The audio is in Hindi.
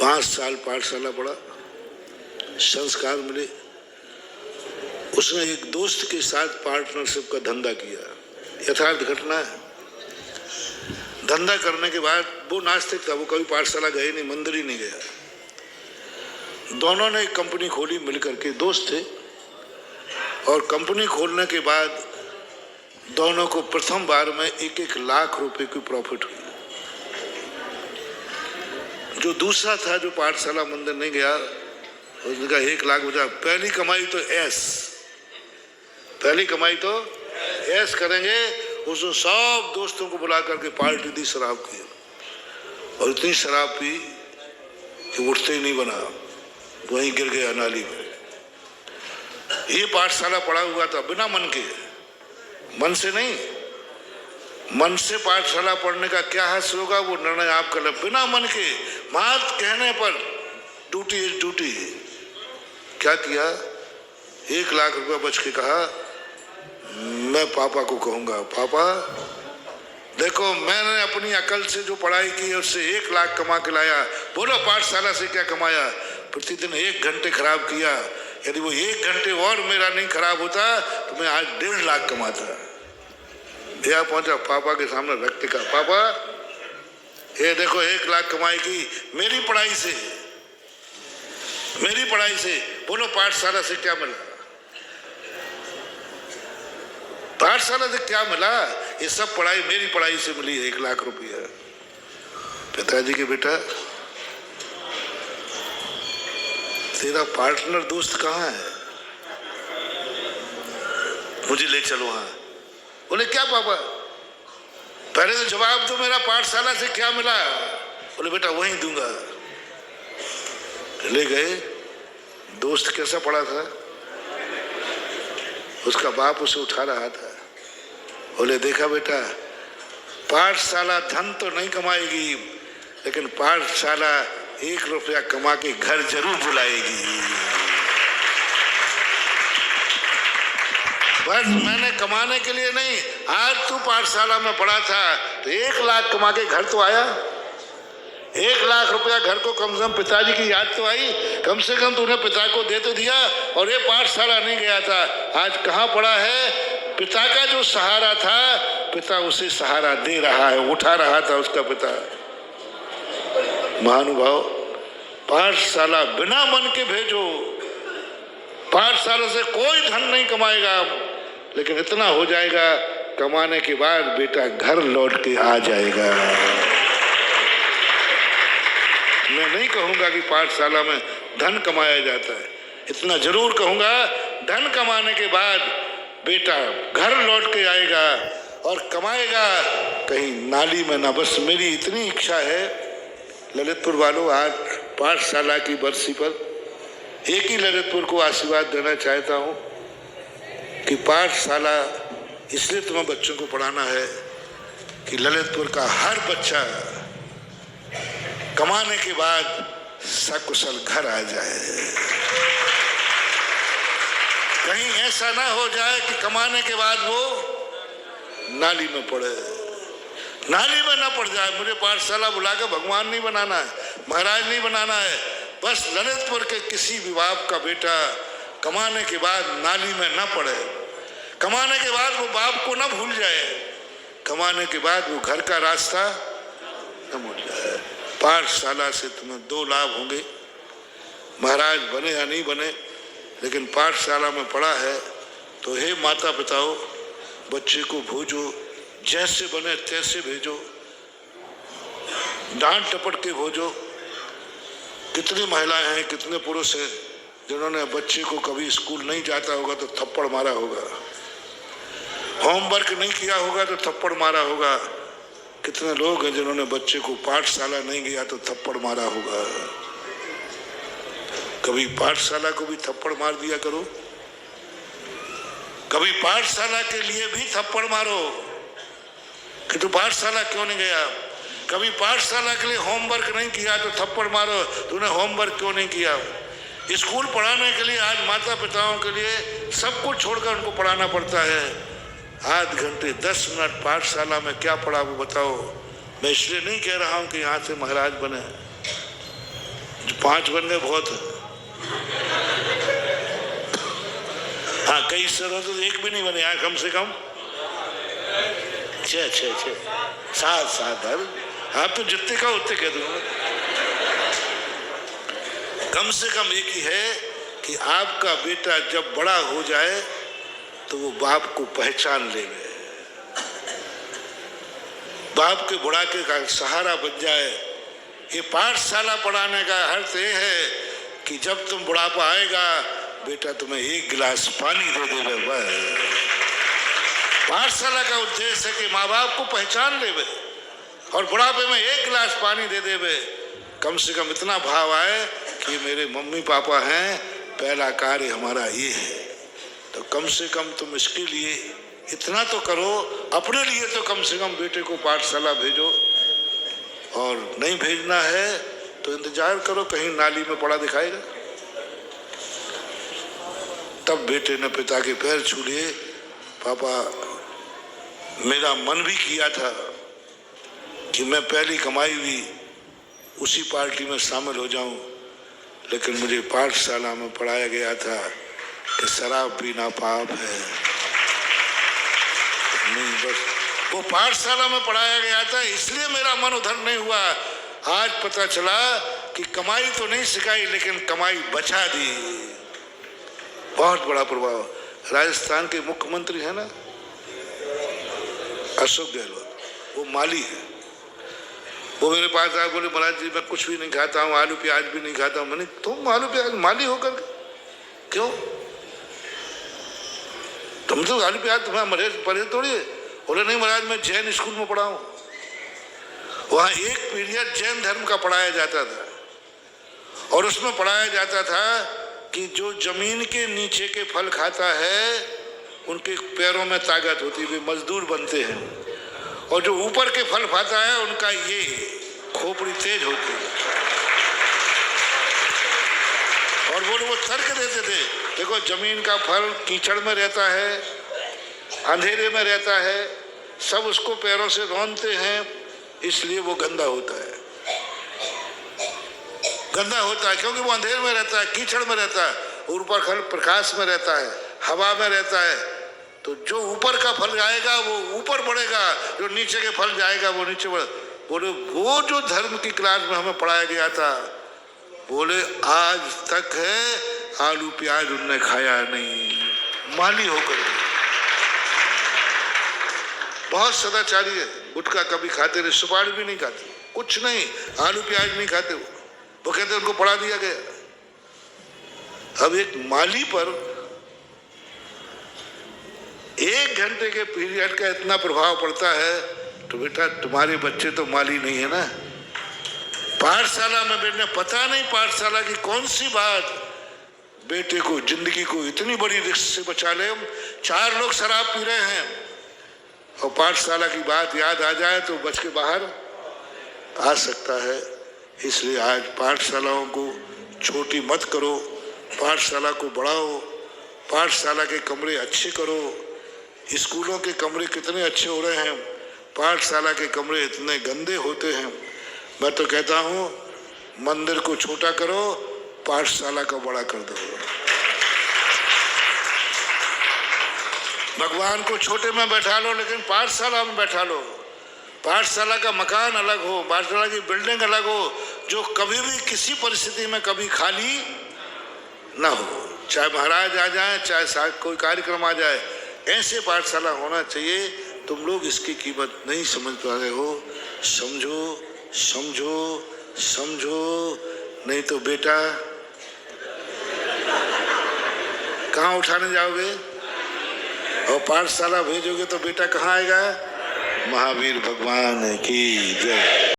5 साल पाठशाला पढ़ा, संस्कार मिले। उसने एक दोस्त के साथ पार्टनरशिप का धंधा किया, यथार्थ घटना है। धंधा करने के बाद वो नास्तिक था, वो कभी पाठशाला गए नहीं, मंदिर ही नहीं गया। दोनों ने एक कंपनी खोली मिलकर के, दोस्त थे। और कंपनी खोलने के बाद दोनों को प्रथम बार में 1-1 लाख रुपए की प्रॉफिट हुई। जो दूसरा था, जो पाठशाला मंदिर नहीं गया, उसने कहा 1 लाख बचा। पहली कमाई तो पहली कमाई तो ऐस करेंगे। उसने सब दोस्तों को बुला करके पार्टी दी, शराब की, और इतनी शराब पी कि उठते ही नहीं बना, वहीं गिर गया नाली में। ये पाठशाला पढ़ा हुआ था बिना मन के, मन से नहीं। मन से पाठशाला पढ़ने का क्या हासिल होगा, वो निर्णय आप कर ले। बिना मन के, मात कहने पर ड्यूटी इज ड्यूटी। क्या किया, 1 लाख रुपया बच के कहा, मैं पापा को कहूंगा, पापा देखो मैंने अपनी अकल से जो पढ़ाई की है उससे 1 लाख कमा के लाया। बोलो पाठशाला से क्या कमाया? प्रतिदिन 1 घंटे खराब किया। यदि वो 1 घंटे और मेरा नहीं खराब होता तो मैं आज 1.5 लाख कमाता। यह पहुंचा पापा के सामने रख के कहा, पापा ये देखो 1 लाख कमाई की मेरी पढ़ाई से, मेरी पढ़ाई से। बोलो पाठशाला से क्या मिला? पाठशाला से क्या मिला? ये सब पढ़ाई मेरी पढ़ाई से मिली है, 1 लाख रुपया। पिताजी के बेटा, तेरा पार्टनर दोस्त कहाँ है? मुझे ले चलो वहां। बोले क्या पापा? पहले तो जवाब दो, मेरा पाठशाला से क्या मिला? बोले बेटा वहीं दूंगा। ले गए। दोस्त कैसा पड़ा था? उसका बाप उसे उठा रहा था। बोले देखा बेटा, पाठशाला धन तो नहीं कमाएगी, लेकिन पाठशाला 1 रुपया कमा के घर जरूर बुलाएगी। बस मैंने कमाने के लिए नहीं, आज तू पाठशाला में पढ़ा था तो 1 लाख कमा के घर तो आया। 1 लाख रुपया घर को कम से कम पिताजी की याद तो आई, कम से कम तूने पिता को दे तो दिया। और ये पाठशाला नहीं गया था, आज कहाँ पड़ा है? पिता का जो सहारा था, पिता उसे सहारा दे रहा है, उठा रहा था उसका पिता। महानुभाव, पाठशाला बिना मन के भेजो। पाठशाला से कोई धन नहीं कमाएगा, लेकिन इतना हो जाएगा, कमाने के बाद बेटा घर लौट के आ जाएगा। मैं नहीं कहूंगा कि पाठशाला में धन कमाया जाता है, इतना जरूर कहूंगा, धन कमाने के बाद बेटा घर लौट के आएगा और कमाएगा कहीं नाली में ना। बस मेरी इतनी इच्छा है ललितपुर वालों, आज पाठशाला की बरसी पर एक ही ललितपुर को आशीर्वाद देना चाहता हूँ कि पाठशाला इसलिए तुम्हें बच्चों को पढ़ाना है कि ललितपुर का हर बच्चा कमाने के बाद सकुशल घर आ जाए। कहीं ऐसा ना हो जाए कि कमाने के बाद वो नाली में पड़े, नाली में ना पड़ जाए। मुझे पाठशाला बुला के भगवान नहीं बनाना है, महाराज नहीं बनाना है। बस ललितपुर के किसी भी बाप का बेटा कमाने के बाद नाली में ना पड़े, कमाने के बाद वो बाप को ना भूल जाए, कमाने के बाद वो घर का रास्ता न भूल जाए। पाठशाला से तुम्हें 2 लाभ होंगे, महाराज बने या नहीं बने, लेकिन पाठशाला में पढ़ा है तो हे माता पिताओं, बच्चे को भेजो, जैसे बने तैसे भेजो, डांट टपट के भेजो। कितनी महिलाएं हैं, कितने पुरुष हैं जिन्होंने बच्चे को कभी स्कूल नहीं जाता होगा तो थप्पड़ मारा होगा, होमवर्क नहीं किया होगा तो थप्पड़ मारा होगा। कितने लोग हैं जिन्होंने बच्चे को पाठशाला नहीं गया तो थप्पड़ मारा होगा। कभी पाठशाला को भी थप्पड़ मार दिया करो, कभी पाठशाला के लिए भी थप्पड़ मारो कि तू पाठशाला क्यों नहीं गया। कभी पाठशाला के लिए होमवर्क नहीं किया तो थप्पड़ मारो, तूने होमवर्क क्यों नहीं किया। स्कूल पढ़ाने के लिए आज माता पिताओं के लिए सब कुछ छोड़कर उनको पढ़ाना पड़ता है। आध घंटे 10 मिनट पाठशाला में क्या पढ़ा वो बताओ। मैं इसलिए नहीं कह रहा हूँ कि यहाँ से महाराज बने, 5 बनने बहुत है। हाँ, कई शहरों तो एक भी नहीं बने, यहाँ कम से कम 6 7 आप तो जितने का उतने कह दूंगा। कम से कम एक ही है कि आपका बेटा जब बड़ा हो जाए तो वो बाप को पहचान लेवे, बाप के बुढ़ापे का सहारा बन जाए। ये पाठशाला पढ़ाने का अर्थ ये है कि जब तुम बुढ़ापा आएगा बेटा तुम्हें 1 गिलास पानी दे देवे। पाठशाला का उद्देश्य है कि माँ बाप को पहचान लेवे और बुढ़ापे में 1 गिलास पानी दे देवे। कम से कम इतना भाव आए कि मेरे मम्मी पापा हैं, पहला कार्य हमारा ये है। तो कम से कम तुम इसके लिए इतना तो करो, अपने लिए तो कम से कम बेटे को पाठशाला भेजो, और नहीं भेजना है तो इंतजार करो कहीं नाली में पड़ा दिखाएगा। तब बेटे ने पिता के पैर छू लिए। पापा, मेरा मन भी किया था कि मैं पहली कमाई हुई उसी पार्टी में शामिल हो जाऊं, लेकिन मुझे पाठशाला में पढ़ाया गया था कि शराब पीना पाप है। नहीं, बस वो पाठशाला में पढ़ाया गया था, इसलिए मेरा मन उधर नहीं हुआ। आज पता चला कि कमाई तो नहीं सिखाई लेकिन कमाई बचा दी। बहुत बड़ा प्रभाव। राजस्थान के मुख्यमंत्री है ना अशोक गहलोत, वो माली है। वो मेरे पास आए, बोले महाराज जी मैं कुछ भी नहीं खाता हूँ, आलू प्याज भी नहीं खाता हूँ। मैंने, तुम आलू प्याज माली होकर क्यों? तुम तो आलू प्याज तुम्हारा परहेज थोड़ी है। बोले नहीं महाराज मैं जैन स्कूल में पढ़ा हूँ, वहाँ एक पीरियड जैन धर्म का पढ़ाया जाता था और उसमें पढ़ाया जाता था कि जो जमीन के नीचे के फल खाता है उनके पैरों में ताकत होती है, वे मजदूर बनते हैं, और जो ऊपर के फल खाता है उनका ये खोपड़ी तेज होती है। और वो तर्क देते थे, देखो जमीन का फल कीचड़ में रहता है, अंधेरे में रहता है, सब उसको पैरों से रौंदते हैं, इसलिए वो गंदा होता है। गंदा होता है क्योंकि वो अंधेरे में रहता है, कीचड़ में रहता है, ऊपर फल प्रकाश में रहता है, हवा में रहता है। तो जो ऊपर का फल जाएगा वो ऊपर बढ़ेगा, जो नीचे के फल जाएगा वो नीचे बढ़े। बोले वो जो धर्म की क्लास में हमें पढ़ाया गया था, बोले आज तक है आलू प्याज उनने खाया नहीं, माली होकर। बहुत सदाचारी है, गुटखा कभी खाते नहीं, सुपारी भी नहीं खाते, कुछ नहीं, आलू प्याज नहीं खाते। वो कहते उनको पढ़ा दिया गया। अब एक माली पर 1 घंटे के पीरियड का इतना प्रभाव पड़ता है, तो बेटा तुम्हारे बच्चे तो माली नहीं है ना। पाठशाला में बेटे पता नहीं पाठशाला की कौन सी बात बेटे को, जिंदगी को इतनी बड़ी रिस्क से बचा ले। 4 लोग शराब पी रहे हैं और पाठशाला की बात याद आ जाए तो बच के बाहर आ सकता है। इसलिए आज पाठशालाओं को छोटी मत करो, पाठशाला को बढ़ाओ, पाठशाला के कमरे अच्छे करो। स्कूलों के कमरे कितने अच्छे हो रहे हैं, पाठशाला के कमरे इतने गंदे होते हैं। मैं तो कहता हूँ मंदिर को छोटा करो, पाठशाला को बड़ा कर दो। भगवान को छोटे में बैठा लो लेकिन पाठशाला में बैठा लो। पाठशाला का मकान अलग हो, पाठशाला की बिल्डिंग अलग हो, जो कभी भी किसी परिस्थिति में कभी खाली ना हो। चाहे महाराज आ जाए, चाहे कोई कार्यक्रम आ जाए, ऐसे पाठशाला होना चाहिए। तुम लोग इसकी कीमत नहीं समझ पा रहे हो। समझो समझो समझो, नहीं तो बेटा कहाँ उठाने जाओगे? और पाठशाला भेजोगे तो बेटा कहाँ आएगा? महावीर भगवान की जय।